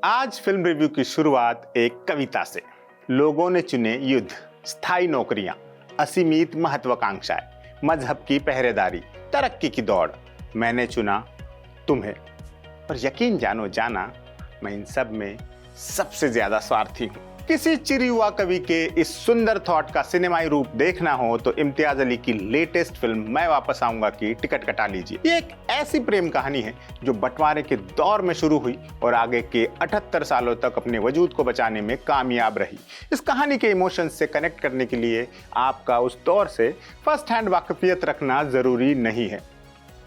आज film review की शुरुआत एक कविता से। लोगों ने चुने युद्ध, स्थायी नौकरियां, असीमित महत्वाकांक्षाएं, मजहब की पहरेदारी, तरक्की की दौड़। मैंने चुना तुम्हें, और यकीन जानो जाना, मैं इन सब में सबसे ज्यादा स्वार्थी हूं। किसी चिर युवा कवि के इस सुंदर थॉट का सिनेमाई रूप देखना हो तो इम्तियाज अली की लेटेस्ट फिल्म मैं वापस आऊंगा की टिकट कटा लीजिए। ये एक ऐसी प्रेम कहानी है जो बंटवारे के दौर में शुरू हुई और आगे के 78 सालों तक अपने वजूद को बचाने में कामयाब रही। इस कहानी के इमोशंस से कनेक्ट करने के लिए आपका उस दौर से फर्स्ट हैंड वाकफियत रखना जरूरी नहीं है।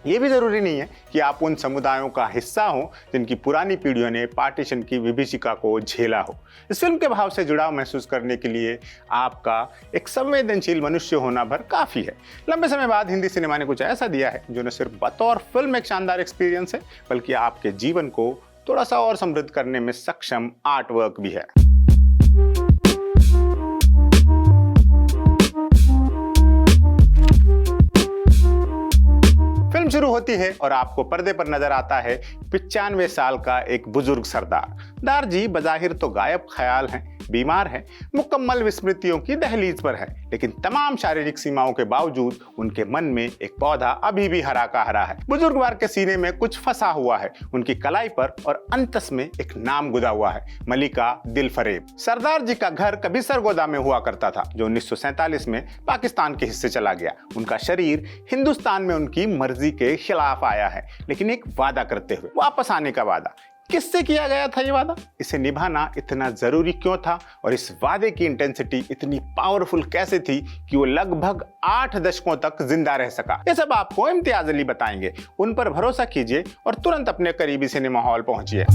ये भी जरूरी नहीं है कि आप उन समुदायों का हिस्सा हो जिनकी पुरानी पीढ़ियों ने पार्टीशन की विभीषिका को झेला हो। इस फिल्म के भाव से जुड़ाव महसूस करने के लिए आपका एक संवेदनशील मनुष्य होना भर काफी है। लंबे समय बाद हिंदी सिनेमा ने कुछ ऐसा दिया है जो न सिर्फ बतौर फिल्म एक शानदार एक्सपीरियंस है, बल्कि आपके जीवन को थोड़ा सा और समृद्ध करने में सक्षम आर्ट वर्क भी है। फिल्म शुरू होती है और आपको पर्दे पर नजर आता है 95 साल का एक बुजुर्ग सरदार। दारजी बजाहिर तो गायब ख्याल हैं, बीमार है, मुकम्मल विस्मृतियों की दहलीज पर है, लेकिन तमाम शारीरिक सीमाओं के बावजूद उनके मन में एक पौधा अभी भी हरा का हरा है। बुजुर्गवार के सीने में कुछ फंसा हुआ है, उनकी कलाई पर और अंतस में एक नाम गुदा हुआ है, मलिका दिलफरेब। सरदार जी का घर कभी सरगोदा में हुआ करता था, जो 1947 में पाकिस्तान के हिस्से चला गया। उनका शरीर हिंदुस्तान में उनकी मर्जी के खिलाफ आया है, लेकिन एक वादा करते हुए। वापस आने का वादा किससे किया गया था? ये वादा, इसे निभाना इतना जरूरी क्यों था और इस वादे की इंटेंसिटी इतनी पावरफुल कैसे थी कि वो लगभग 8 दशकों तक जिंदा रह सका? ये सब आपको इम्तियाज अली बताएंगे। उन पर भरोसा कीजिए और तुरंत अपने करीबी सिनेमा हॉल पहुंचिए।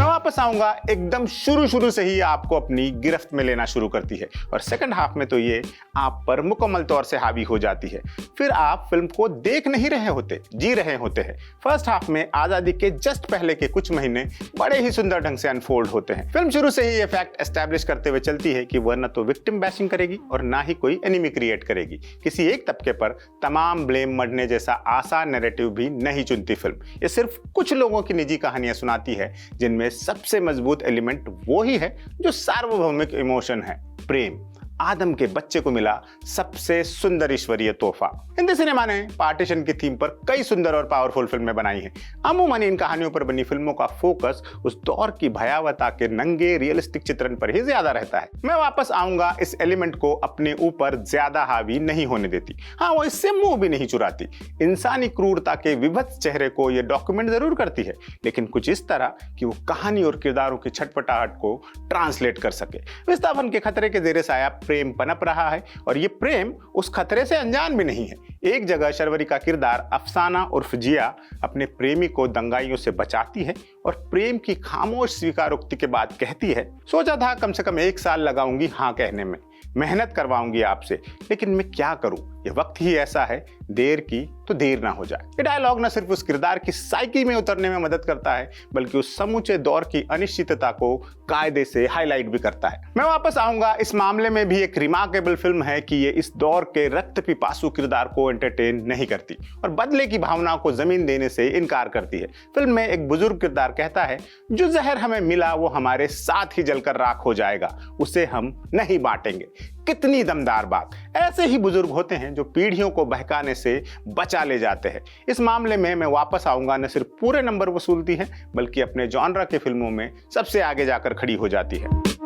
वापस आऊंगा एकदम शुरू से ही आपको अपनी गिरफ्त में लेना शुरू करती है और सेकंड हाफ में तो ये आप पर मुकम्मल तौर से हावी हो जाती है। फिर आप फिल्म को देख नहीं रहे होते, जी रहे होते हैं। फर्स्ट हाफ में आजादी के जस्ट पहले के कुछ महीने बड़े ही सुंदर ढंग से अनफोल्ड होते हैं। फिल्म शुरू से ही ये फैक्ट एस्टैब्लिश करते हुए चलती है कि वह न तो विक्टिम बैशिंग करेगी और ना ही कोई एनिमी क्रिएट करेगी। किसी एक तबके पर तमाम ब्लेम मढ़ने जैसा आसान नैरेटिव भी नहीं चुनती फिल्म। ये सिर्फ कुछ लोगों की निजी कहानियां सुनाती है, जिनमें सबसे मजबूत एलिमेंट वो ही है जो सार्वभौमिक इमोशन है, प्रेम। आदम के बच्चे को मिला सबसे सुंदर ईश्वरीय तोहफा। हिंदी सिनेमा ने पार्टीशन की थीम पर कई सुंदर और पावरफुल फिल्में बनाई हैं। अमूमन इन कहानियों पर बनी फिल्मों का फोकस उस दौर की भयावहता के नंगे रियलिस्टिक चित्रण पर ही ज्यादा रहता है। मैं वापस आऊंगा इस एलिमेंट को अपने ऊपर ज्यादा हावी नहीं होने देती। हाँ, वो इससे मुंह भी नहीं चुराती। इंसानी क्रूरता के विभत्स चेहरे को यह डॉक्यूमेंट जरूर करती है, लेकिन कुछ इस तरह कि वो कहानी और किरदारों की छटपटाहट को ट्रांसलेट कर सके। विस्थापन के खतरे के जेरे साया प्रेम पनप रहा है और ये प्रेम उस खतरे से अनजान भी नहीं है। एक जगह शर्वरी का किरदार अफसाना उर्फ जिया अपने प्रेमी को दंगाइयों से बचाती है और प्रेम की खामोश स्वीकारोक्ति के बाद कहती है, सोचा था कम से कम 1 साल लगाऊंगी हाँ कहने में, मेहनत करवाऊंगी आपसे, लेकिन मैं क्या करूं, ये वक्त ही ऐसा है, देर की तो देर ना हो जाए। ये डायलॉग न सिर्फ उस किरदार की साइकी में उतरने में मदद करता है, बल्कि उस समूचे दौर की अनिश्चितता को कायदे से हाईलाइट भी करता है। मैं वापस आऊंगा इस मामले में भी एक रिमार्केबल फिल्म है कि ये इस दौर के रक्त पिपासु किरदार को एंटरटेन नहीं करती और बदले की भावना को जमीन देने से इनकार करती है। फिल्म में एक बुजुर्ग किरदार कहता है, जो जहर हमें मिला वो हमारे साथ ही जलकर राख हो जाएगा, उसे हम नहीं बांटेंगे। कितनी दमदार बात। ऐसे ही बुजुर्ग होते हैं जो पीढ़ियों को बहकाने से बचा ले जाते हैं। इस मामले में मैं वापस आऊंगा न सिर्फ पूरे नंबर वसूलती है, बल्कि अपने जॉनरा के फिल्मों में सबसे आगे जाकर खड़ी हो जाती है।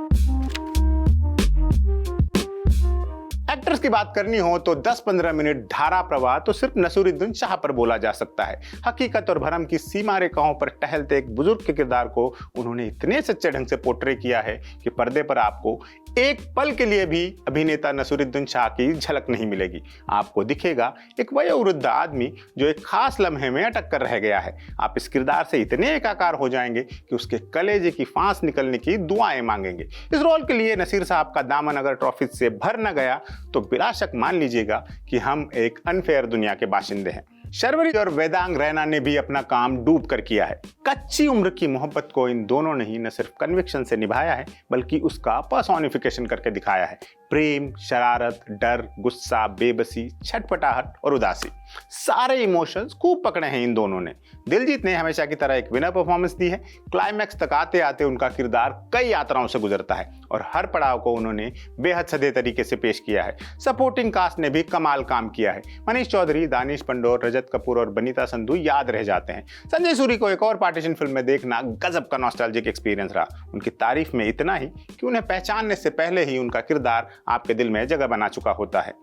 एक्टर्स की बात करनी हो तो 10-15 मिनट धारा प्रवाह तो सिर्फ नसीरुद्दीन शाह पर बोला जा सकता है। हकीकत और भरम की सीमा रेखाओं पर टहलते एक बुजुर्ग के किरदार को उन्होंने इतने सच्चे ढंग से पोर्ट्रे किया है कि पर्दे पर आपको एक पल के लिए भी अभिनेता नसीरुद्दीन शाह की झलक नहीं मिलेगी। आपको दिखेगा एक वयोवृद्ध आदमी जो एक खास लम्हे में अटक कर रह गया है। आप इस किरदार से इतने एकाकार हो जाएंगे कि उसके कलेजे की फांस निकलने की दुआएं मांगेंगे। इस रोल के लिए नसीर साहब का दामन अगर ट्रॉफी से भर न गया तो बिला शक मान लीजिएगा कि हम एक अनफेयर दुनिया के बाशिंदे हैं। शर्वरी और वेदांग रैना ने भी अपना काम डूब कर किया है। कच्ची उम्र की मोहब्बत को इन दोनों ने ही न सिर्फ कन्विक्शन से निभाया है, बल्कि उसका पर्सोनिफिकेशन करके दिखाया है। प्रेम, शरारत, डर, गुस्सा, बेबसी, छटपटाहट और उदासी, सारे इमोशंस खूब पकड़े हैं इन दोनों ने। दिलजीत ने हमेशा की तरह एक विनर परफॉर्मेंस दी है। क्लाइमैक्स तक आते आते उनका किरदार कई यात्राओं से गुजरता है और हर पड़ाव को उन्होंने बेहद सधे तरीके से पेश किया है। सपोर्टिंग कास्ट ने भी कमाल काम किया है। मनीष चौधरी, दानिश पंडोर, रजत कपूर और बनीता संधू याद रह जाते हैं। संजय सूरी को एक और पार्टीशन फिल्म में देखना गजब का नॉस्टैल्जिक एक्सपीरियंस रहा। उनकी तारीफ में इतना ही कि उन्हें पहचानने से पहले ही उनका किरदार आपके दिल में जगह बना चुका होता है।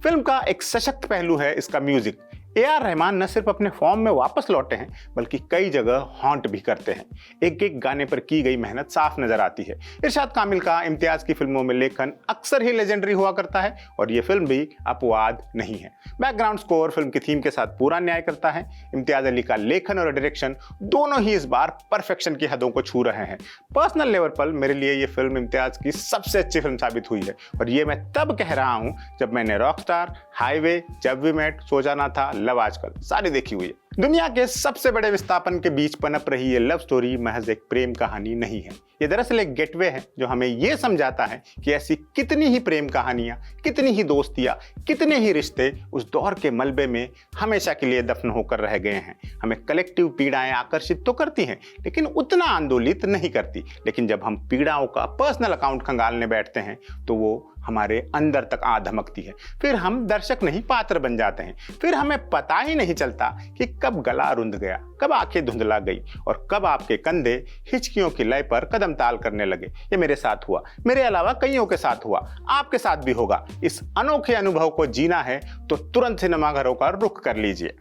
फिल्म का एक सशक्त पहलू है इसका म्यूजिक। ए.आर. रहमान न सिर्फ अपने फॉर्म में वापस लौटे हैं बल्कि कई जगह हॉन्ट भी करते हैं। एक एक गाने पर की गई मेहनत साफ नजर आती है। इरशाद कामिल का इम्तियाज की फिल्मों में लेखन अक्सर ही लेजेंडरी हुआ करता है और ये फिल्म भी अपवाद नहीं है। बैकग्राउंड स्कोर फिल्म की थीम के साथ पूरा न्याय करता है। इम्तियाज अली का लेखन और डायरेक्शन दोनों ही इस बार परफेक्शन की हदों को छू रहे हैं। पर्सनल लेवल पर मेरे लिए ये फिल्म इम्तियाज की सबसे अच्छी फिल्म साबित हुई है और ये मैं तब कह रहा हूँ जब मैंने रॉकस्टार, हाईवे, जब वी मेट, सो जाना था, लव आजकल सारी देखी हुई है। दुनिया के सबसे बड़े विस्थापन के बीच पनप रही ये लव स्टोरी महज एक प्रेम कहानी नहीं है। ये दरअसल एक गेटवे है जो हमें ये समझाता है कि ऐसी कितनी ही प्रेम कहानियां, कितनी ही दोस्तियां, कितने ही रिश्ते उस दौर के मलबे में हमेशा के लिए दफन होकर रह गए हैं। हमें कलेक्टिव पीड़ाएं आकर्षित तो करती हैं लेकिन उतना आंदोलित नहीं करती। लेकिन जब हम पीड़ाओं का पर्सनल अकाउंट खंगालने बैठते हैं तो वो हमारे अंदर तक आ धमकती है। फिर हम दर्शक नहीं पात्र बन जाते हैं। फिर हमें पता ही नहीं चलता कि कब गला रुंध गया, कब आंखें धुंधला गई और कब आपके कंधे हिचकियों की लय पर कदम ताल करने लगे। ये मेरे साथ हुआ, मेरे अलावा कईयों के साथ हुआ, आपके साथ भी होगा। इस अनोखे अनुभव को जीना है तो तुरंत सिनेमाघरों का रुख कर लीजिए।